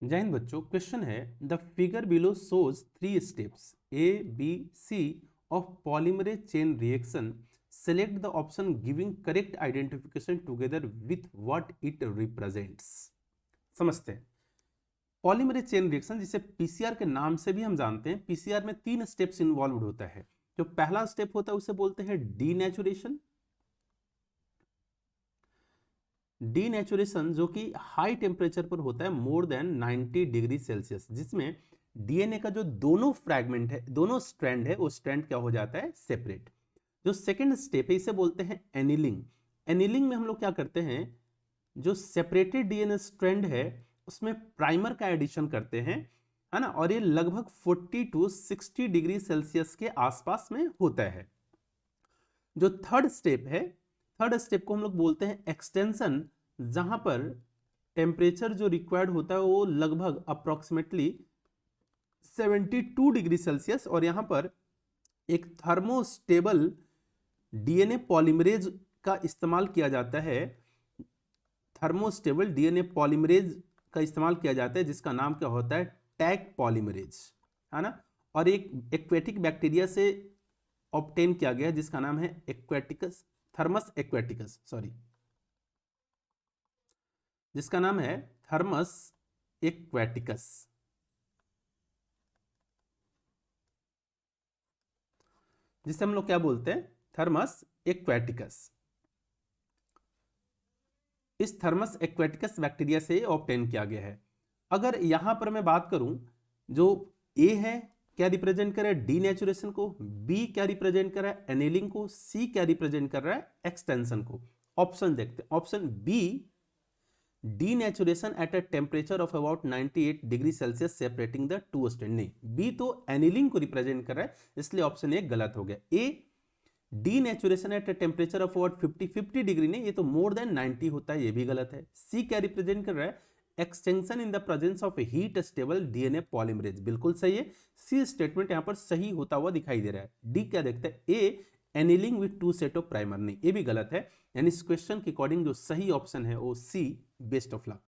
जय हिंद बच्चों। क्वेश्चन है the figure below shows 3 steps A B C of polymerase chain reaction. Select the option giving correct identification together with what it represents. समझते हैं। Polymerase chain reaction जिसे PCR के नाम से भी हम जानते हैं, पीसीआर में 3 स्टेप्स इन्वॉल्व होता है। जो पहला स्टेप होता है उसे बोलते हैं डीनेचुरेशन। डीनेचुरेशन जो कि हाई टेम्परेचर पर होता है, मोर देन 90 डिग्री सेल्सियस, जिसमें डीएनए का जो दोनों फ्रैगमेंट है, दोनों स्ट्रैंड है, वो स्ट्रैंड क्या हो जाता है, सेपरेट। जो सेकंड स्टेप है इसे बोलते हैं एनिलिंग। एनिलिंग में हम लोग क्या करते हैं, जो सेपरेटेड डीएनए स्ट्रैंड है उसमें प्राइमर का एडिशन करते हैं, है ना, और ये लगभग 40 टू 60 डिग्री सेल्सियस के आसपास में होता है। जो थर्ड स्टेप है, थर्ड स्टेप को हम लोग बोलते हैं एक्सटेंशन, जहां पर टेम्परेचर जो रिक्वायर्ड होता है वो लगभग अप्रोक्सीमेटली 72 डिग्री सेल्सियस, और यहां पर एक थर्मोस्टेबल डीएनए पॉलीमरेज का इस्तेमाल किया जाता है। थर्मोस्टेबल डीएनए पॉलीमरेज का इस्तेमाल किया जाता है जिसका नाम क्या होता है, टैग पॉलीमरेज, है ना। और एक एक्वेटिक बैक्टीरिया से ऑब्टेन किया गया है जिसका नाम है एक्वेटिकस, थर्मस एक्वेटिकस, सॉरी, जिसका नाम है थर्मस एक्वेटिकस। जिसे हम लोग क्या बोलते हैं, थर्मस एक्वेटिकस। इस थर्मस एक्वेटिकस बैक्टीरिया से ऑब्टेन किया गया है। अगर यहां पर मैं बात करूं, जो ए है क्या रिप्रेजेंट कर रहा है, डीनेचुरेशन को, बी क्या रिप्रेजेंट कर रहा है, एनेलिंग को, सी क्या रिप्रेजेंट कर रहा है, एक्सटेंशन को। ऑप्शन देखते हैं। Option B, denaturation at a temperature of about 98 degree Celsius separating the two strand. नहीं, बी तो एनिलिंग को रिप्रेजेंट कर रहा है, इसलिए ऑप्शन ए गलत हो गया। A, denaturation at a temperature of about 50 degree, नहीं, ये तो मोर देन 90 होता है, ये भी गलत है। सी क्या रिप्रेजेंट कर रहा है, extension in the presence of heat stable DNA polymerase, बिल्कुल सही है। सी स्टेटमेंट यहां पर सही होता हुआ दिखाई दे रहा है। डी क्या देखते हैं, A, annealing with 2 set of primer, नहीं, ये भी गलत है। यानी इस क्वेश्चन के अकॉर्डिंग जो सही ऑप्शन है वो सी। Best of luck.